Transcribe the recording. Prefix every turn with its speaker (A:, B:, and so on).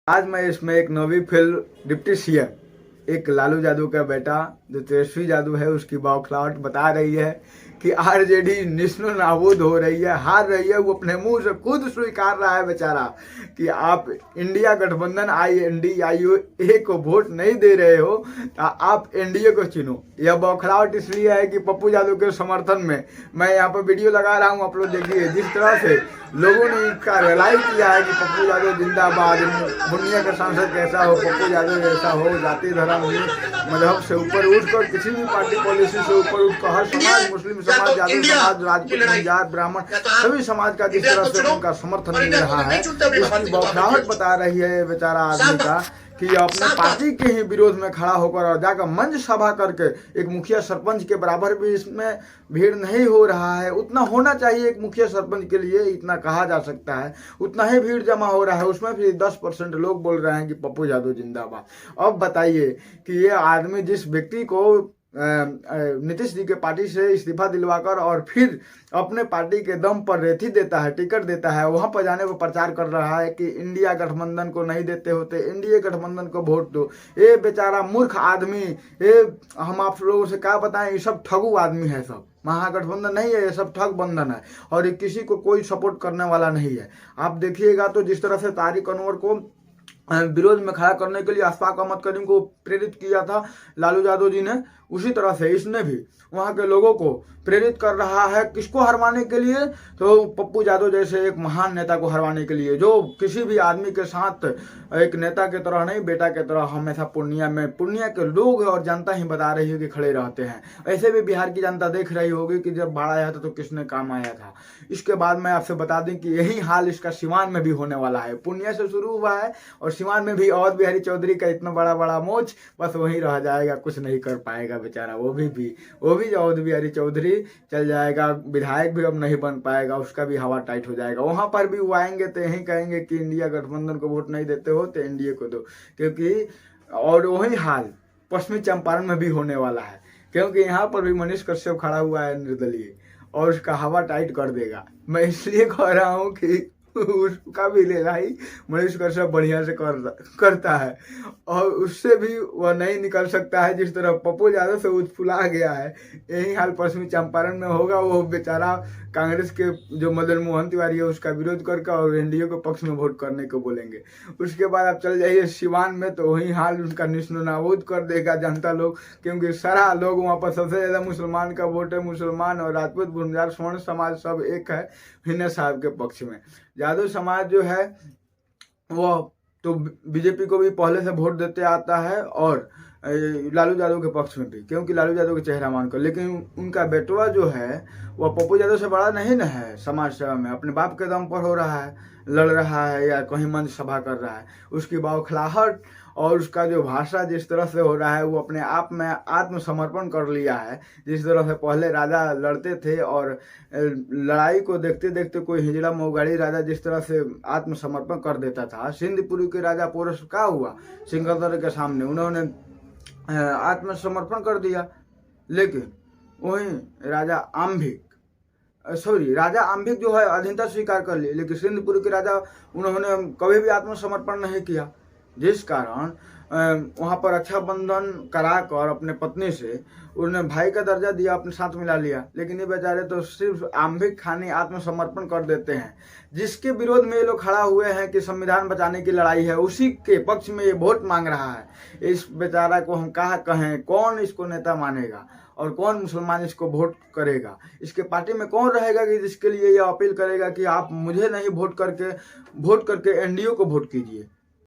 A: आज मैं इसमें एक नवी फिल्म डिप्टी सीएम एक लालू यादव का बेटा जो तेजस्वी यादव है उसकी बौखलाहट बता रही है कि आरजेडी निस्नो नाबूद हो रही है, हार रही है। वो अपने मुंह से खुद स्वीकार रहा है बेचारा कि आप इंडिया गठबंधन INDIA को वोट नहीं दे रहे हो, आप एनडीए को चुनो। यह बौखलाहट इसलिए है कि पप्पू यादव के समर्थन में मैं यहाँ पर वीडियो लगा रहा हूँ, आप लोग देखिए। जिस तरह से लोगों ने इसका रियलाइज किया है कि पप्पू यादव जिंदाबाद, दुनिया का सांसद कैसा हो, पप्पू यादव जैसा हो, जाति धर्म मजहब से ऊपर उठकर, किसी भी पार्टी पॉलिसी से ऊपर उठकर हर समाज, मुस्लिम समाज, यादव समाज, राजपूत, बंजार, ब्राह्मण, सभी समाज का जिस तरह से उनका समर्थन मिल रहा है, इसकी बौखलाहट बता रही है बेचारा आदमी का कि अपने पार्टी के ही विरोध में खड़ा होकर और जाकर मंच सभा करके एक मुखिया सरपंच के बराबर भी इसमें भीड़ नहीं हो रहा है। उतना होना चाहिए एक मुखिया सरपंच के लिए, इतना कहा जा सकता है, उतना ही भीड़ जमा हो रहा है। उसमें भी 10% लोग बोल रहे हैं कि पप्पू यादव जिंदाबाद। अब बताइए कि ये आदमी जिस व्यक्ति को नीतीश जी के पार्टी से इस्तीफा दिलवाकर और फिर अपने पार्टी के दम पर रेथी देता है, टिकट देता है, वहां पर जाने को प्रचार कर रहा है कि इंडिया गठबंधन को नहीं देते होते, एनडीए गठबंधन को वोट दो। ये बेचारा मूर्ख आदमी, ये हम आप लोगों से क्या बताएं, ये सब ठगू आदमी है। सब महागठबंधन नहीं है, ये सब ठग बंधन है और ये किसी को कोई सपोर्ट करने वाला नहीं है। आप देखिएगा तो जिस तरह से तारिक अनवर को विरोध में खड़ा करने के लिए अशफाक अहमद करीम को प्रेरित किया था लालू यादव जी ने, उसी तरह से इसने भी वहां के लोगों को प्रेरित कर रहा है। किसको हरवाने के लिए? तो पप्पू यादव जैसे एक महान नेता को हरवाने के लिए, जो किसी भी आदमी के साथ एक नेता के तरह नहीं, बेटा के तरह हमेशा पूर्णिया के लोग और जनता ही बता रही है कि खड़े रहते हैं। ऐसे भी बिहार की जनता देख रही होगी कि जब बाढ़ आया था तो किसने काम आया था। इसके बाद मैं आपसे बता दें कि यही हाल इसका सिवान में भी होने वाला है। पूर्णिया से शुरू हुआ है और सिवान में भी अवध बिहारी चौधरी का इतना बड़ा बड़ा मोच बस वहीं रह जाएगा, कुछ नहीं कर पाएगा बेचारा। वो भी अवध बिहारी चौधरी चल जाएगा, विधायक भी अब नहीं बन पाएगा, उसका भी हवा टाइट हो जाएगा। वहां पर भी वो आएंगे तो यही कहेंगे कि इंडिया गठबंधन को वोट नहीं देते हो तो एनडीए को दो, क्योंकि और वही हाल पश्चिमी चंपारण में भी होने वाला है, क्योंकि यहाँ पर भी मनीष कश्यप खड़ा हुआ है निर्दलीय और उसका हवा टाइट कर देगा। मैं इसलिए कह रहा हूँ कि उसका भी लेगा ही, मनीष कश्यप बढ़िया से करता है और उससे भी वह नहीं निकल सकता है। जिस तरह पप्पू यादव से उछला गया है, यही हाल पश्चिमी चंपारण में होगा। वो बेचारा कांग्रेस के जो मदन मोहन तिवारी है उसका विरोध करके और एनडीए के पक्ष में वोट करने को बोलेंगे। उसके बाद आप चल जाइए सिवान में, तो वही हाल उनका निस्नो नाबूद कर देगा जनता लोग, क्योंकि सारा लोग वहाँ पर सबसे ज्यादा मुसलमान का वोट है। मुसलमान और राजपूत, बंजार, स्वर्ण समाज सब एक है हिन्ने साहब के पक्ष में। यादव समाज जो है वो तो बीजेपी को भी पहले से वोट देते आता है और लालू यादव के पक्ष में भी, क्योंकि लालू यादव के चेहरा मानकर। लेकिन उनका बेटवा जो है वह पप्पू यादव से बड़ा नहीं न है समाज सेवा में, अपने बाप के दम पर हो रहा है, लड़ रहा है या कहीं मंच सभा कर रहा है। उसकी बौखलाहट और उसका जो भाषा जिस तरह से हो रहा है, वो अपने आप में आत्मसमर्पण कर लिया है। जिस तरह से पहले राजा लड़ते थे और लड़ाई को देखते देखते कोई हिजड़ा मोगाड़ी राजा जिस तरह से आत्मसमर्पण कर देता था, सिंधपुरी के राजा पोरस का हुआ सिकंदर के सामने, उन्होंने आत्मसमर्पण कर दिया। लेकिन वहीं राजा आम्भिक जो है अधीनता स्वीकार कर ली, लेकिन सिंधपुरी के राजा उन्होंने कभी भी आत्मसमर्पण नहीं किया, जिस कारण वहाँ पर रक्षाबंधन कराकर अपने पत्नी से उन्होंने भाई का दर्जा दिया, अपने साथ मिला लिया। लेकिन ये बेचारे तो सिर्फ आम्भिक खानी आत्मसमर्पण कर देते हैं। जिसके विरोध में ये लोग खड़ा हुए हैं कि संविधान बचाने की लड़ाई है, उसी के पक्ष में ये वोट मांग रहा है। इस बेचारा को हम कहा कहें, कौन इसको नेता मानेगा और कौन मुसलमान इसको वोट करेगा? इसके पार्टी में कौन रहेगा कि जिसके लिए ये अपील करेगा कि आप मुझे नहीं वोट करके एनडीए को वोट कीजिए?